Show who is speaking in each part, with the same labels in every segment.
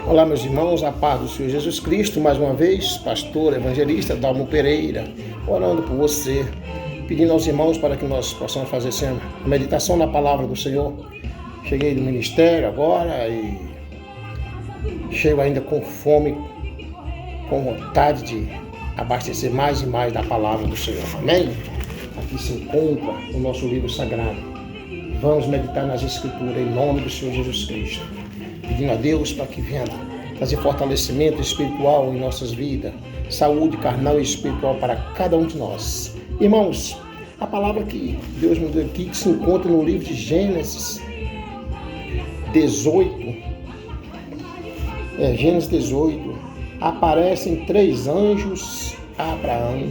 Speaker 1: Olá, meus irmãos, a paz do Senhor Jesus Cristo, mais uma vez, pastor, evangelista Dalmo Pereira, orando por você, pedindo aos irmãos para que nós possamos fazer sempre a meditação na palavra do Senhor. Cheguei do ministério agora e chego ainda com fome, com vontade de abastecer mais e mais da palavra do Senhor, amém? Aqui se encontra o nosso livro sagrado. Vamos meditar nas Escrituras em nome do Senhor Jesus Cristo, pedindo a Deus para que venha trazer fortalecimento espiritual em nossas vidas, saúde carnal e espiritual para cada um de nós. Irmãos, a palavra que Deus nos deu aqui, que se encontra no livro de Gênesis 18, Gênesis 18, aparecem 3 anjos a Abraão.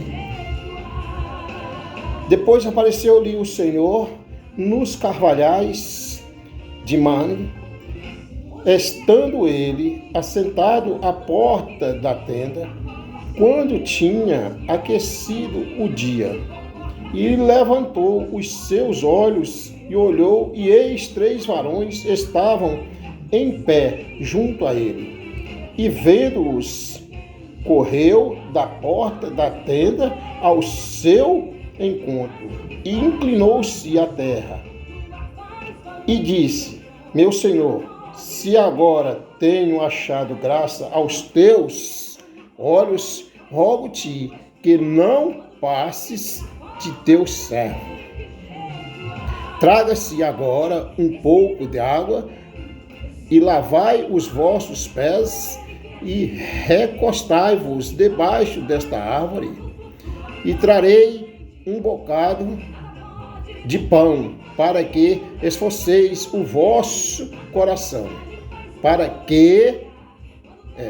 Speaker 1: Depois apareceu-lhe o Senhor nos carvalhais de Mamre, estando ele assentado à porta da tenda, quando tinha aquecido o dia. E levantou os seus olhos e olhou, e eis 3 varões estavam em pé junto a ele. E vendo-os, correu da porta da tenda ao seu encontro, e inclinou-se à terra, e disse: Meu Senhor, se agora tenho achado graça aos teus olhos, rogo-te que não passes de teu servo. Traga-se agora um pouco de água e lavai os vossos pés e recostai-vos debaixo desta árvore, e trarei um bocado de pão para que esforceis o vosso coração,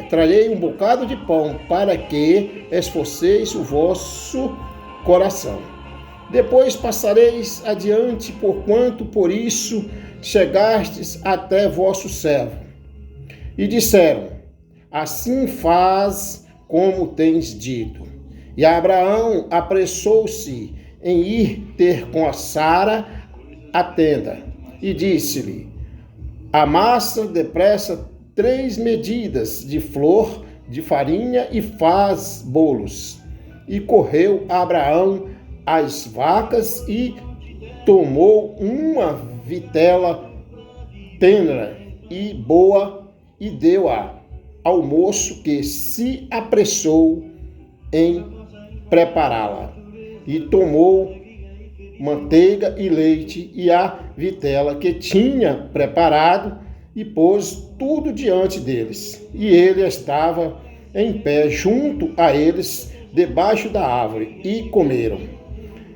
Speaker 1: trarei um bocado de pão para que esforceis o vosso coração. Depois passareis adiante, porquanto por isso chegastes até vosso servo. E disseram: Assim faz como tens dito. E Abraão apressou-se em ir ter com a Sara a tenda, e disse-lhe: Amassa depressa 3 medidas de flor de farinha e faz bolos. E correu Abraão às vacas e tomou uma vitela tenra e boa e deu-a ao moço, que se apressou em prepará-la. E tomou manteiga e leite e a vitela que tinha preparado, e pôs tudo diante deles. E ele estava em pé junto a eles, debaixo da árvore, e comeram.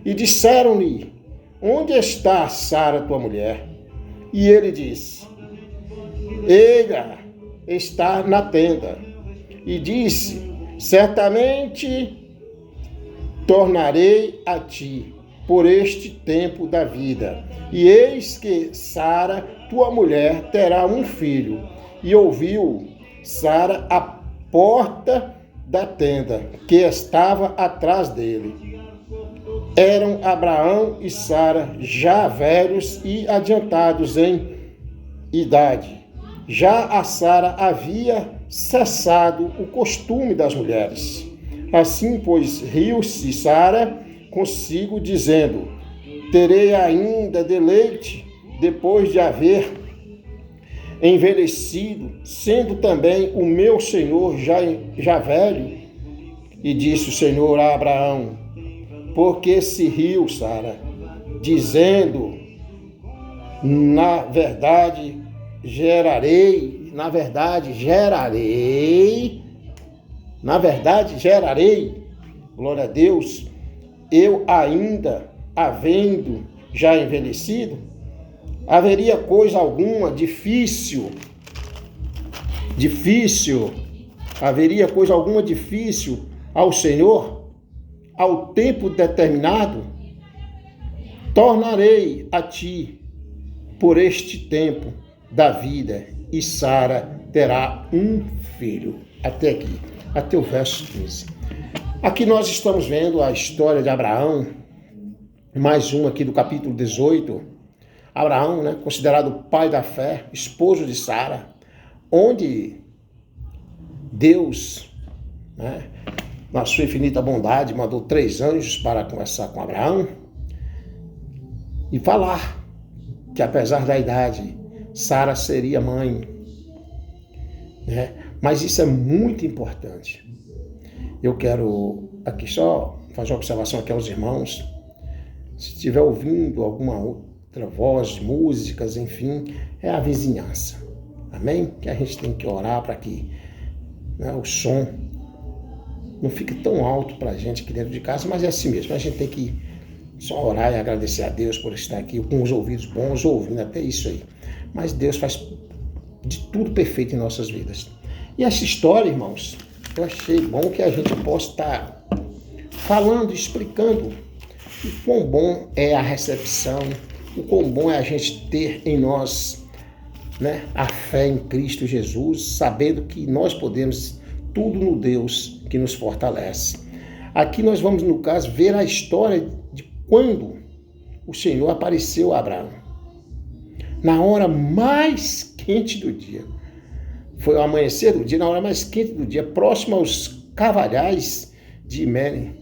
Speaker 1: E disseram-lhe: Onde está Sara, tua mulher? E ele disse: Ela está na tenda. E disse: Certamente tornarei a ti por este tempo da vida, e eis que Sara, tua mulher, terá um filho. E ouviu Sara a porta da tenda, que estava atrás dele. Eram Abraão e Sara já velhos e adiantados em idade. Já a Sara havia cessado o costume das mulheres. Assim, pois, riu-se Sara consigo, dizendo: Terei ainda deleite depois de haver envelhecido, sendo também o meu senhor já velho. E disse o Senhor a Abraão: Porque se riu Sara, dizendo: Na verdade gerarei, glória a Deus, eu ainda, havendo já envelhecido, haveria coisa alguma difícil, ao Senhor, ao tempo determinado? Tornarei a ti por este tempo da vida, e Sara terá um filho. Até aqui, até o verso 15. Aqui nós estamos vendo a história de Abraão, mais uma aqui do capítulo 18. Abraão, considerado pai da fé, esposo de Sara, onde Deus, né, na sua infinita bondade, mandou 3 anjos para conversar com Abraão e falar que, apesar da idade, Sara seria mãe, né? Mas isso é muito importante. Eu quero aqui só fazer uma observação aqui aos irmãos. Se estiver ouvindo alguma outra voz, músicas, enfim, é a vizinhança. Amém? Que a gente tem que orar para que, né, o som não fique tão alto para a gente aqui dentro de casa, mas é assim mesmo. A gente tem que só orar e agradecer a Deus por estar aqui com os ouvidos bons, ouvindo até isso aí. Mas Deus faz de tudo perfeito em nossas vidas. E essa história, irmãos, eu achei bom que a gente possa estar falando, explicando o quão bom é a recepção, o quão bom é a gente ter em nós, né, a fé em Cristo Jesus, sabendo que nós podemos tudo no Deus que nos fortalece. Aqui nós vamos, no caso, ver a história de quando o Senhor apareceu a Abraão. Na hora mais quente do dia. Foi o amanhecer do dia, na hora mais quente do dia, próximo aos carvalhais de Mene.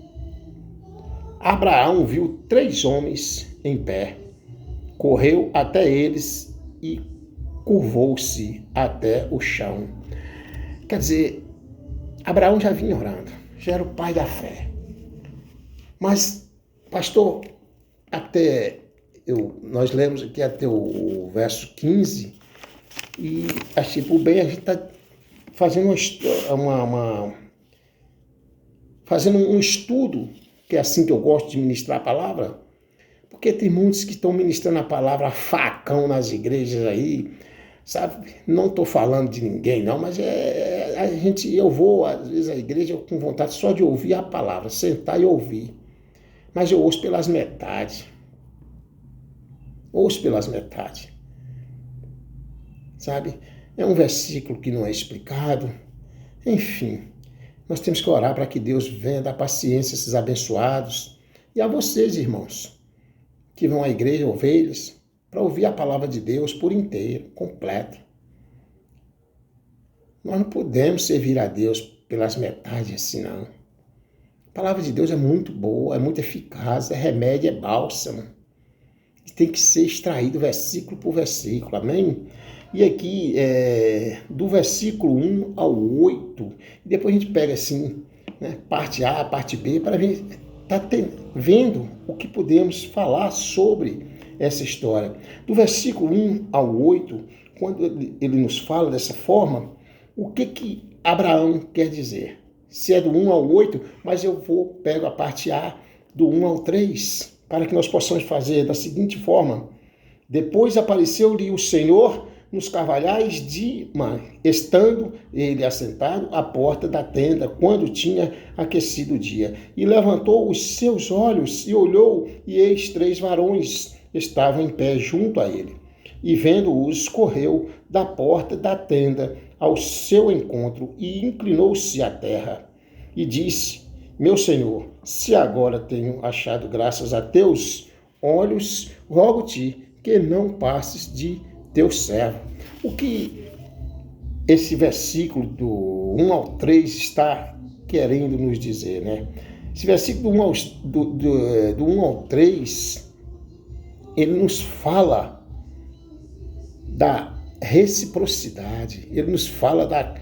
Speaker 1: Abraão viu 3 homens em pé, correu até eles e curvou-se até o chão. Quer dizer, Abraão já vinha orando, já era o pai da fé. Mas, pastor, nós lemos aqui até o verso 15 e achei por bem a gente está fazendo fazendo um estudo, que é assim que eu gosto de ministrar a palavra, porque tem muitos que estão ministrando a palavra a facão nas igrejas aí, sabe? Não estou falando de ninguém não, mas eu vou às vezes à igreja com vontade só de ouvir a palavra, sentar e ouvir, mas eu ouço pelas metades, sabe? É um versículo que não é explicado, enfim. Nós temos que orar para que Deus venha dar paciência a esses abençoados e a vocês, irmãos, que vão à igreja, ovelhas, para ouvir a palavra de Deus por inteiro, completa. Nós não podemos servir a Deus pelas metades assim, não. A palavra de Deus é muito boa, é muito eficaz, é remédio, é bálsamo. E tem que ser extraído versículo por versículo, amém? E aqui, do versículo 1 ao 8, depois a gente pega assim, né, parte A, parte B, para ver, vendo o que podemos falar sobre essa história. Do versículo 1 ao 8, quando ele nos fala dessa forma, o que Abraão quer dizer? Se é do 1 ao 8, mas eu pego a parte A do 1 ao 3, para que nós possamos fazer da seguinte forma. Depois apareceu-lhe o Senhor nos carvalhais de Mamre, estando ele assentado à porta da tenda, quando tinha aquecido o dia. E levantou os seus olhos e olhou, e eis 3 varões estavam em pé junto a ele. E vendo-os, correu da porta da tenda ao seu encontro e inclinou-se à terra. E disse: Meu Senhor, se agora tenho achado graças a teus olhos, rogo-te que não passes de teu servo. O que esse versículo do 1 ao 3 está querendo nos dizer, né? Esse versículo do 1 ao 3, ele nos fala da reciprocidade, ele nos fala da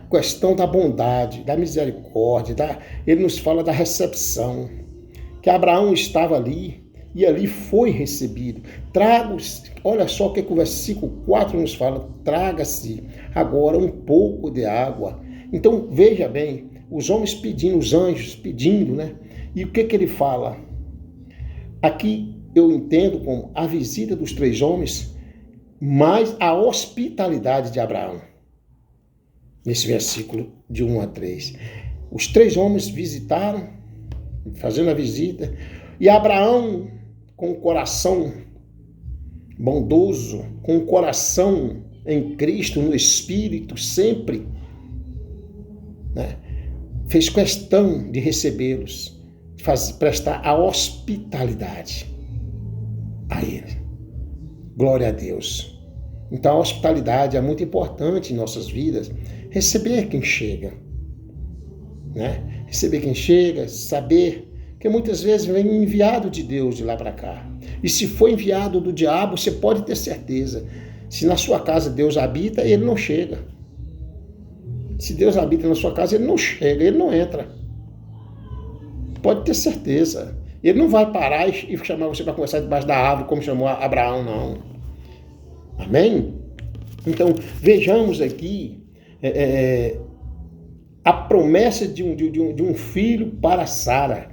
Speaker 1: questão da bondade, da misericórdia, ele nos fala da recepção, que Abraão estava ali e ali foi recebido. Olha só o que o versículo 4 nos fala: traga-se agora um pouco de água. Então veja bem, os homens pedindo, os anjos pedindo, né? E o que ele fala? Aqui eu entendo como a visita dos 3 homens, mais a hospitalidade de Abraão. Nesse versículo de 1 a 3. Os 3 homens visitaram, fazendo a visita, e Abraão, com o coração bondoso, com o coração em Cristo, no Espírito, sempre, né, fez questão de recebê-los, de prestar a hospitalidade a ele. Glória a Deus. Então a hospitalidade é muito importante em nossas vidas. Receber quem chega, né? Receber quem chega, saber que muitas vezes vem um enviado de Deus de lá para cá. E se for enviado do diabo, você pode ter certeza. Se na sua casa Deus habita, ele não chega. Se Deus habita na sua casa, ele não chega, ele não entra. Pode ter certeza. Ele não vai parar e chamar você para conversar debaixo da árvore, como chamou Abraão, não. Amém? Então, vejamos aqui a promessa de um filho para Sara.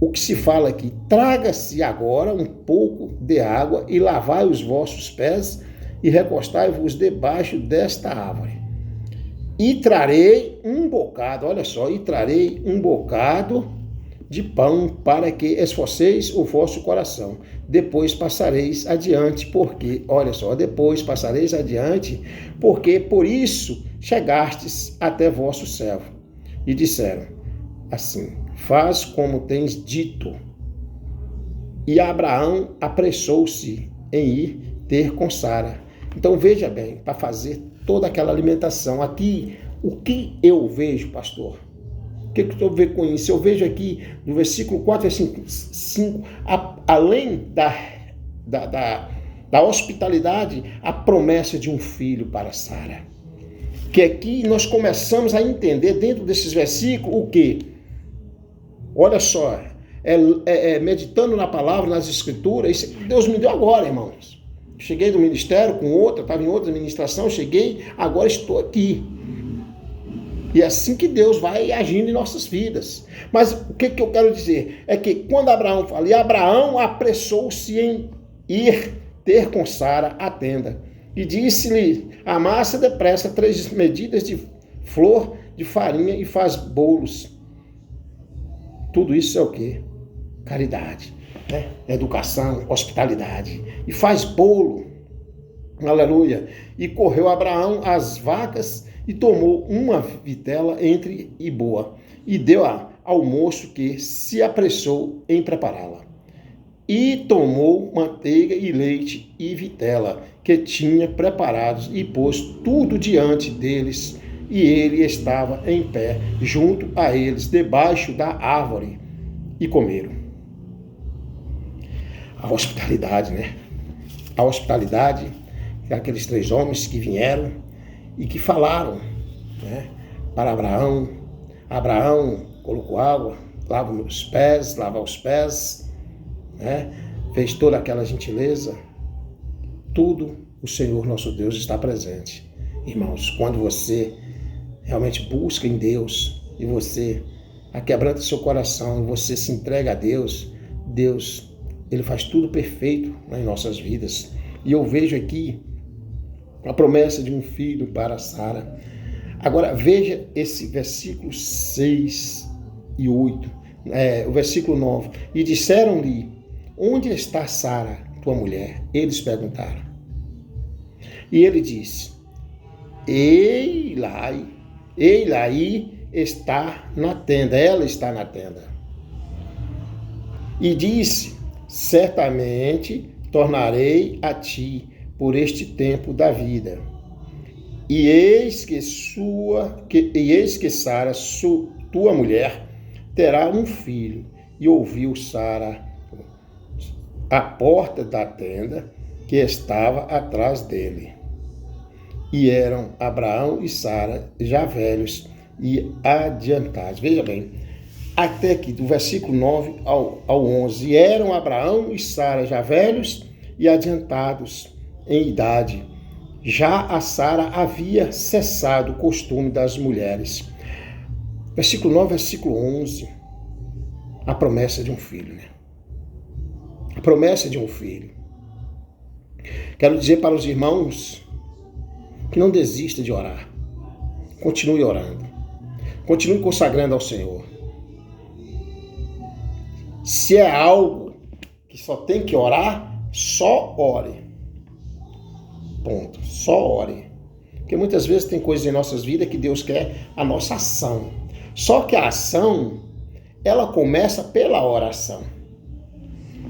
Speaker 1: O que se fala aqui: traga-se agora um pouco de água e lavai os vossos pés e recostai-vos debaixo desta árvore. E trarei um bocado, olha só, e trarei um bocado de pão para que esforceis o vosso coração. Depois passareis adiante, porque, olha só, depois passareis adiante, porque por isso chegastes até vosso servo. E disseram assim: faz como tens dito. E Abraão apressou-se em ir ter com Sara. Então veja bem, para fazer toda aquela alimentação. Aqui, o que eu vejo, pastor? O que eu estou vendo com isso? Eu vejo aqui no versículo 4, versículo 5, além da hospitalidade, a promessa de um filho para Sara. Que aqui nós começamos a entender dentro desses versículos o quê? Olha só, meditando na palavra, nas escrituras, isso Deus me deu agora, irmãos. Cheguei do ministério com outra, estava em outra administração, cheguei, agora estou aqui. E é assim que Deus vai agindo em nossas vidas. Mas o que eu quero dizer? É que quando Abraão fala, e Abraão apressou-se em ir ter com Sara a tenda. E disse-lhe, amassa depressa 3 medidas de flor de farinha e faz bolos. Tudo isso é o quê? Caridade, né? Educação, hospitalidade. E faz bolo. Aleluia. E correu Abraão às vacas e tomou uma vitela entre e boa, e deu-a ao moço que se apressou em prepará-la. E tomou manteiga e leite e vitela que tinha preparados e pôs tudo diante deles, e ele estava em pé junto a eles, debaixo da árvore, e comeram. A hospitalidade, né? A hospitalidade, aqueles 3 homens que vieram e que falaram, né, para Abraão. Abraão colocou água, lava os pés, né, fez toda aquela gentileza. Tudo o Senhor nosso Deus está presente. Irmãos, quando você realmente busca em Deus e você aquebranta seu coração e você se entrega a Deus, Deus, Ele faz tudo perfeito em nossas vidas. E eu vejo aqui a promessa de um filho para Sara. Agora veja esse versículo 6 e 8, o versículo 9. E disseram-lhe, onde está Sara, tua mulher? Eles perguntaram. E ele disse, Ei-la aí está na tenda, ela está na tenda. E disse, certamente tornarei a ti por este tempo da vida. E eis que Sara, tua mulher, terá um filho. E ouviu Sara a porta da tenda que estava atrás dele. E eram Abraão e Sara já velhos e adiantados. Veja bem, até aqui, do versículo 9 ao 11. E eram Abraão e Sara já velhos e adiantados em idade. Já a Sara havia cessado o costume das mulheres. Versículo 9, versículo 11. A promessa de um filho, né? A promessa de um filho. Quero dizer para os irmãos que não desista de orar. Continue orando. Continue consagrando ao Senhor. Se é algo que só tem que orar, só ore. Ponto. Só ore. Porque muitas vezes tem coisas em nossas vidas que Deus quer a nossa ação. Só que a ação, ela começa pela oração.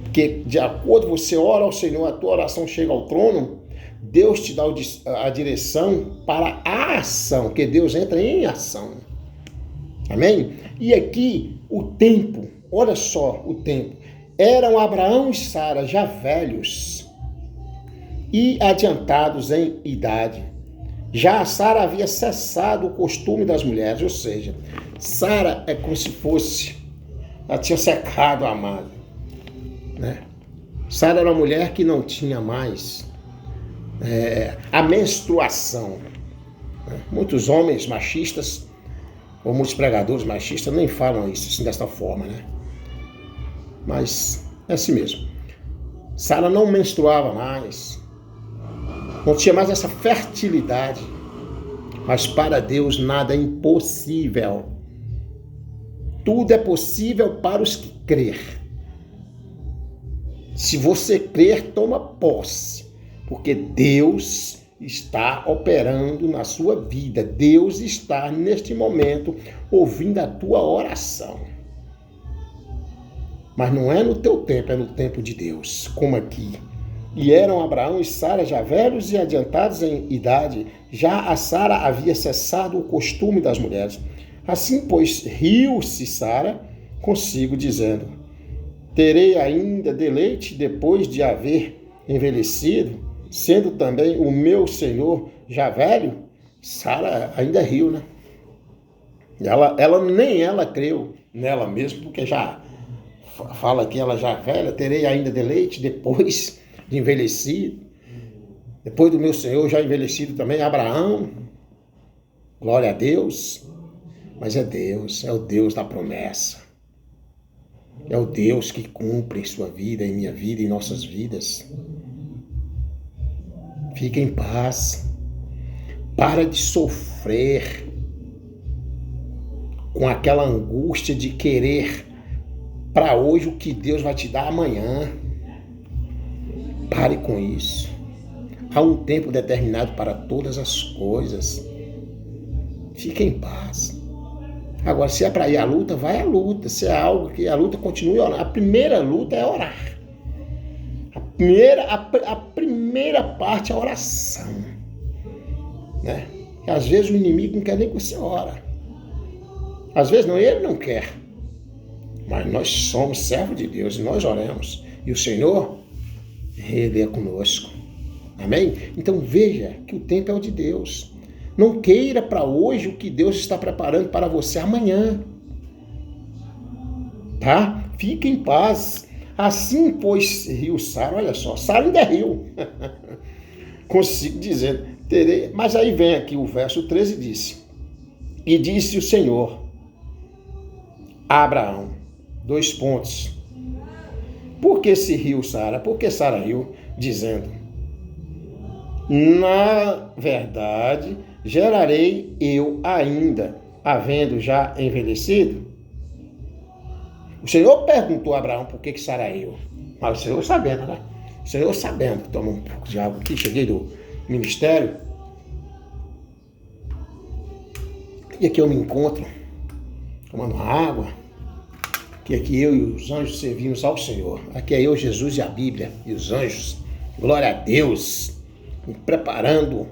Speaker 1: Porque de acordo você ora ao Senhor, a tua oração chega ao trono, Deus te dá a direção para a ação, que Deus entra em ação. Amém? E aqui o tempo, olha só o tempo. Eram Abraão e Sara já velhos e adiantados em idade. Já a Sara havia cessado o costume das mulheres, ou seja, Sara é como se fosse, ela tinha secado a amada, né? Sara era uma mulher que não tinha mais a menstruação. Né? Muitos homens machistas, ou muitos pregadores machistas, nem falam isso assim, desta forma, né? Mas é assim mesmo. Sara não menstruava mais, não tinha mais essa fertilidade. Mas para Deus nada é impossível. Tudo é possível para os que crer. Se você crer, toma posse, porque Deus está operando na sua vida. Deus está neste momento ouvindo a tua oração. Mas não é no teu tempo, é no tempo de Deus, como aqui. E eram Abraão e Sara já velhos e adiantados em idade. Já a Sara havia cessado o costume das mulheres. Assim, pois, riu-se Sara consigo, dizendo: terei ainda deleite depois de haver envelhecido, sendo também o meu senhor já velho? Sara ainda riu, né? Nem ela creu nela mesma, porque já fala que ela já velha, terei ainda deleite depois de envelhecido, depois do meu Senhor já envelhecido também, Abraão. Glória a Deus. Mas é Deus, é o Deus da promessa. É o Deus que cumpre em sua vida, em minha vida, em nossas vidas. Fique em paz. Para de sofrer com aquela angústia de querer para hoje o que Deus vai te dar amanhã. Pare com isso. Há um tempo determinado para todas as coisas. Fique em paz. Agora, se é para ir à luta, vai à luta. Se é algo que a luta continue orando. A primeira luta é orar. A primeira parte é a oração. Né? E às vezes o inimigo não quer nem que você ora. Às vezes não, ele não quer. Mas nós somos servos de Deus e nós oramos. E o Senhor, Ele é conosco. Amém? Então veja que o tempo é o de Deus. Não queira para hoje o que Deus está preparando para você amanhã. Tá? Fique em paz. Assim, pois, riu Sara. Olha só, Sara ainda riu. Consigo dizer, terei. Mas aí vem aqui o verso 13 disse: e disse o Senhor a Abraão, 2 pontos. Por que se riu Sara? Por que Sara riu? Dizendo: na verdade, gerarei eu ainda, havendo já envelhecido? O Senhor perguntou a Abraão por que Sara riu. Mas o Senhor sabendo, né? O Senhor sabendo. Toma um pouco de água aqui, cheguei do ministério. E aqui eu me encontro, tomando água. Que aqui eu e os anjos servimos ao Senhor. Aqui é eu, Jesus e a Bíblia e os anjos. Glória a Deus. Me preparando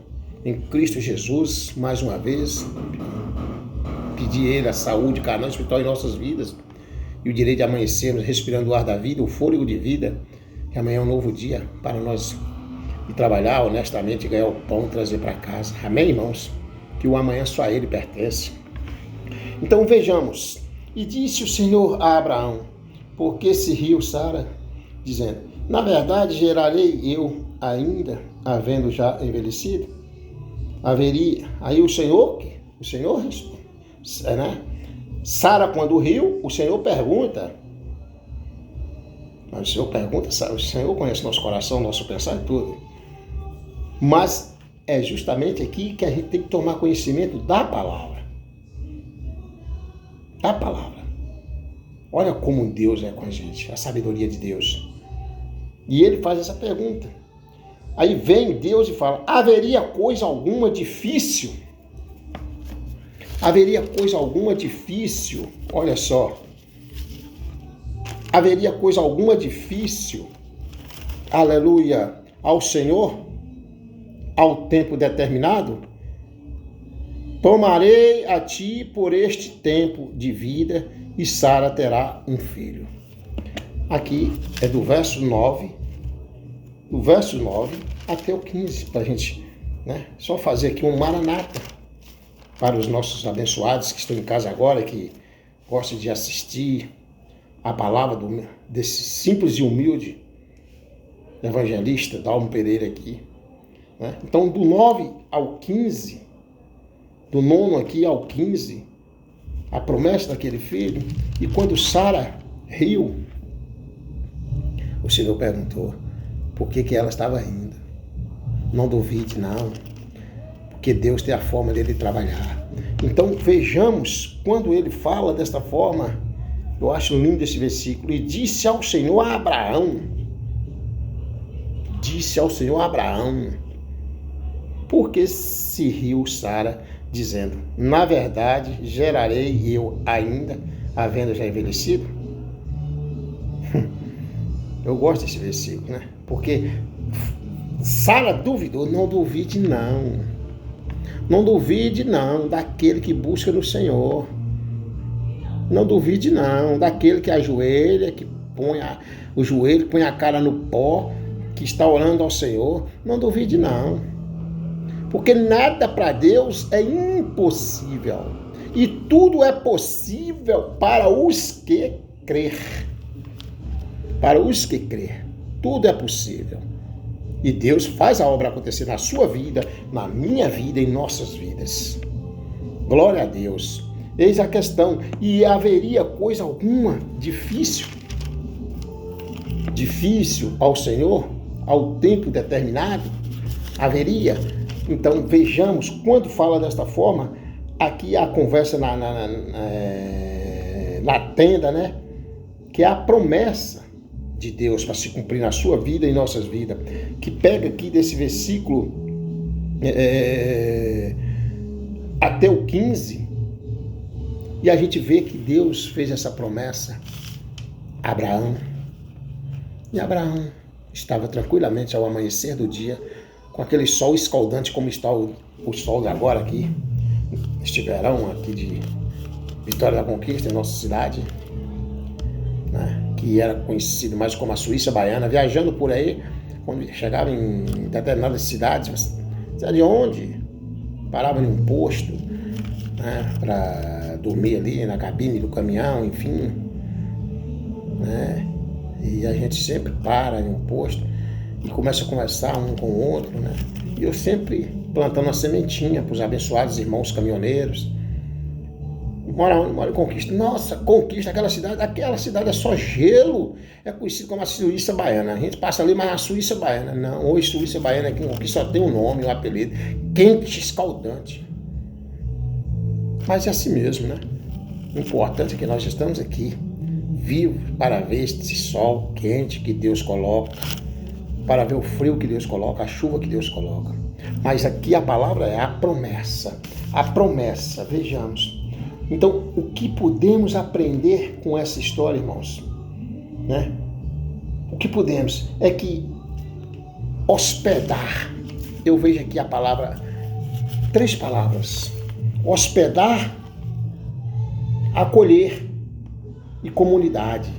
Speaker 1: em Cristo Jesus, mais uma vez. Pedir Ele a saúde carnal e espiritual em nossas vidas. E o direito de amanhecermos respirando o ar da vida, o fôlego de vida. Que amanhã é um novo dia para nós ir trabalhar honestamente, ganhar o pão e trazer para casa. Amém, irmãos? Que o amanhã só a Ele pertence. Então vejamos. E disse o Senhor a Abraão: por que se riu Sara? Dizendo: na verdade, gerarei eu ainda, havendo já envelhecido? Haveria. Aí o Senhor né? Sara, quando riu, o Senhor pergunta. Mas o Senhor pergunta, o Senhor conhece nosso coração, nosso pensar e tudo. Mas é justamente aqui que a gente tem que tomar conhecimento da palavra. Da palavra. Olha como Deus é com a gente, a sabedoria de Deus. E ele faz essa pergunta. Aí vem Deus e fala: haveria coisa alguma difícil? Haveria coisa alguma difícil? Olha só. Haveria coisa alguma difícil? Aleluia. Ao Senhor? ao tempo determinado, tomarei a ti por este tempo de vida e Sara terá um filho. Aqui é do verso 9 até o 15, para a gente, só fazer aqui um maranata para os nossos abençoados que estão em casa agora, que gostam de assistir a palavra desse simples e humilde evangelista Dalmo Pereira aqui. Então, do 9 ao 15, do 9 aqui ao 15, a promessa daquele filho. E quando Sara riu, o Senhor perguntou por que ela estava rindo. Não duvide, não, porque Deus tem a forma dele trabalhar. Então, vejamos, quando ele fala desta forma, eu acho lindo esse versículo. E disse ao Senhor a Abraão, por que se riu Sara, dizendo, na verdade, gerarei eu ainda, havendo já envelhecido? Eu gosto desse versículo, Porque Sara duvidou. Não duvide, não. Não duvide, não, daquele que busca no Senhor. Não duvide, não, daquele que ajoelha, que põe o joelho, põe a cara no pó, que está orando ao Senhor. Não duvide, não. Porque nada para Deus é impossível. E tudo é possível para os que crer. Para os que crer. Tudo é possível. E Deus faz a obra acontecer na sua vida, na minha vida e em nossas vidas. Glória a Deus. Eis a questão. E haveria coisa alguma difícil ao Senhor, ao tempo determinado? Haveria? Então vejamos, quando fala desta forma, aqui a conversa na tenda, que é a promessa de Deus para se cumprir na sua vida e em nossas vidas, que pega aqui desse versículo até o 15, e a gente vê que Deus fez essa promessa a Abraão, e Abraão estava tranquilamente ao amanhecer do dia, com aquele sol escaldante como está o sol de agora aqui, este verão aqui de Vitória da Conquista, em nossa cidade, que era conhecido mais como a Suíça Baiana, viajando por aí, quando chegava em determinadas cidades, de onde? Parava em um posto, para dormir ali na cabine do caminhão, enfim, e a gente sempre para em um posto e começa a conversar um com o outro, e eu sempre plantando uma sementinha para os abençoados irmãos caminhoneiros. Mora em Conquista. Nossa, Conquista, aquela cidade é só gelo. É conhecido como a Suíça Baiana. A gente passa ali, mas a Suíça Baiana. Não, hoje Suíça Baiana aqui em Conquista só tem um nome, um apelido. Quente, escaldante. Mas é assim mesmo, O importante é que nós estamos aqui, vivos, para ver esse sol quente que Deus coloca, para ver o frio que Deus coloca, a chuva que Deus coloca. Mas aqui a palavra é a promessa. A promessa, vejamos. Então, o que podemos aprender com essa história, irmãos? O que podemos é que hospedar, eu vejo aqui a palavra, 3 palavras: hospedar, acolher e comunidade.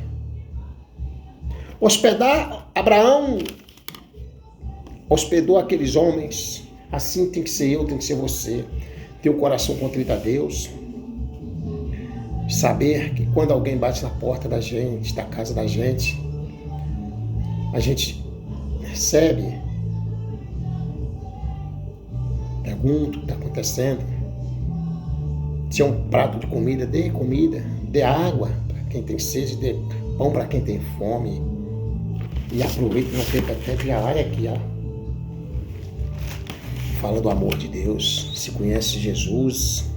Speaker 1: Hospedar, Abraão hospedou aqueles homens, assim tem que ser eu, tem que ser você, ter o coração contrito a Deus. Saber que quando alguém bate na porta da gente, da casa da gente, a gente recebe, pergunta o que está acontecendo. Se é um prato de comida, dê água para quem tem sede, dê pão para quem tem fome. E aproveita, não perca tempo, já vai aqui, Fala do amor de Deus, se conhece Jesus.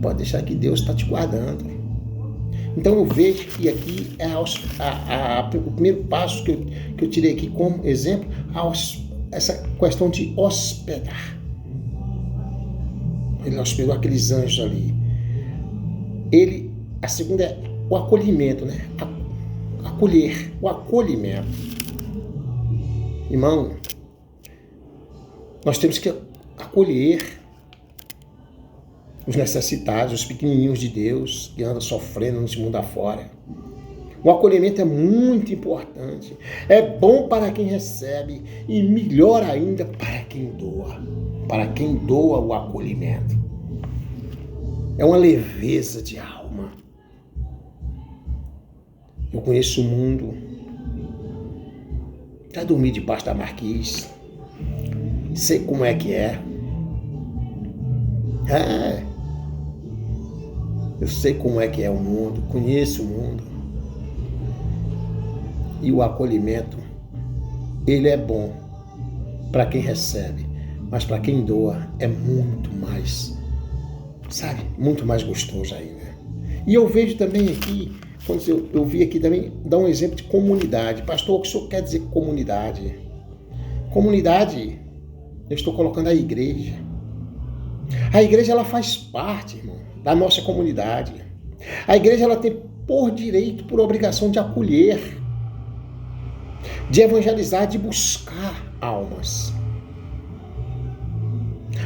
Speaker 1: Pode deixar que Deus está te guardando. Então eu vejo que aqui é o primeiro passo que eu tirei aqui como exemplo, essa questão de hospedar. Ele hospedou aqueles anjos ali. A segunda é o acolhimento, Acolher, o acolhimento. Irmão, Nós temos que acolher os necessitados, os pequenininhos de Deus que andam sofrendo nesse mundo afora. O acolhimento é muito importante. É bom para quem recebe e melhor ainda para quem doa. Para quem doa o acolhimento. É uma leveza de alma. Eu conheço o mundo. Já dormi debaixo da marquise. Sei como é que é. Eu sei como é que é o mundo. Conheço o mundo. E o acolhimento, ele é bom para quem recebe, mas para quem doa é muito mais, sabe, muito mais gostoso ainda. E eu vejo também aqui, quando eu vi aqui também, dar um exemplo de comunidade. Pastor, o que o senhor quer dizer comunidade? Comunidade, eu estou colocando a igreja. A igreja, ela faz parte, irmão, da nossa comunidade. A igreja, ela tem por direito, por obrigação de acolher, de evangelizar, de buscar almas.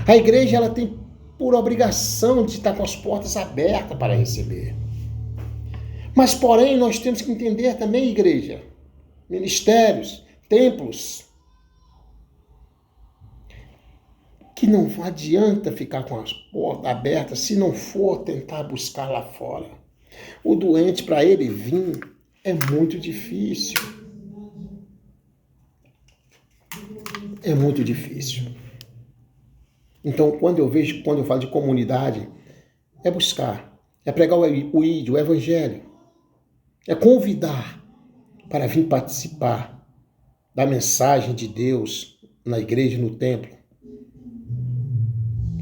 Speaker 1: A igreja, ela tem por obrigação de estar com as portas abertas para receber. Mas, porém, nós temos que entender também, igreja, ministérios, templos, que não adianta ficar com as portas abertas se não for tentar buscar lá fora. O doente, para ele vir, é muito difícil. É muito difícil. Então, quando eu falo de comunidade, é buscar, é pregar o evangelho, é convidar para vir participar da mensagem de Deus na igreja e no templo.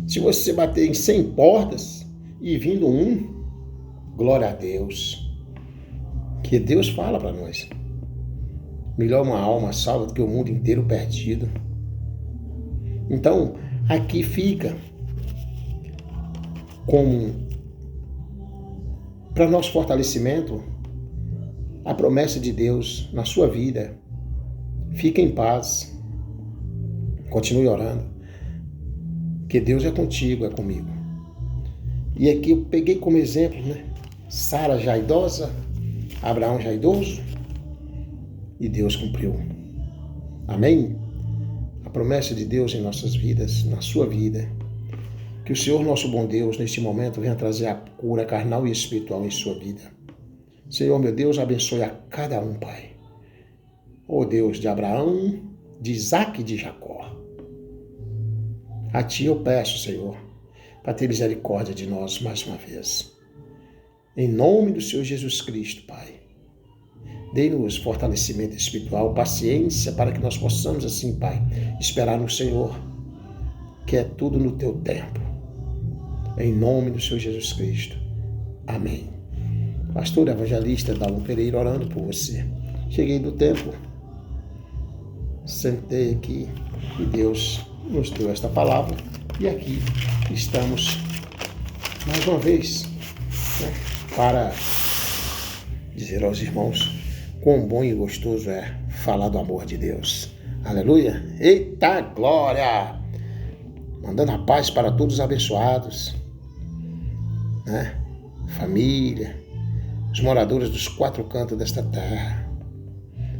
Speaker 1: Se você bater em 100 portas e vindo um, glória a Deus. Que Deus fala para nós. Melhor uma alma salva do que o mundo inteiro perdido. Então, aqui fica como para nosso fortalecimento a promessa de Deus na sua vida. Fique em paz. Continue orando. Que Deus é contigo, é comigo. E aqui eu peguei como exemplo, né? Sara já idosa, Abraão já idoso, e Deus cumpriu. Amém? A promessa de Deus em nossas vidas, na sua vida, que o Senhor, nosso bom Deus, neste momento, venha trazer a cura carnal e espiritual em sua vida. Senhor, meu Deus, abençoe a cada um, Pai. Ó Deus de Abraão, de Isaque e de Jacó. A Ti eu peço, Senhor, para ter misericórdia de nós mais uma vez. Em nome do Senhor Jesus Cristo, Pai. Dê-nos fortalecimento espiritual, paciência, para que nós possamos, assim, Pai, esperar no Senhor, que é tudo no Teu tempo. Em nome do Senhor Jesus Cristo. Amém. Pastor evangelista Dalon Pereira, orando por você. Cheguei do templo, sentei aqui e Deus nos deu esta palavra. E aqui estamos mais uma vez, né, para dizer aos irmãos quão bom e gostoso é falar do amor de Deus. Aleluia! Eita glória! Mandando a paz para todos os abençoados, né? Família, os moradores dos 4 cantos desta terra.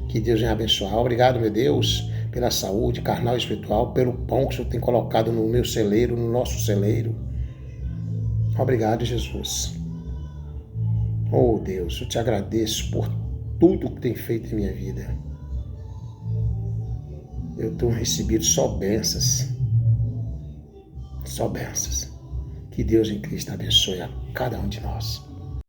Speaker 1: Que Deus venha abençoar. Obrigado, meu Deus, pela saúde carnal e espiritual, pelo pão que o Senhor tem colocado no meu celeiro, no nosso celeiro. Obrigado, Jesus. Oh, Deus, eu te agradeço por tudo que tem feito em minha vida. Eu tenho recebido só bênçãos. Só bênçãos. Que Deus em Cristo abençoe a cada um de nós.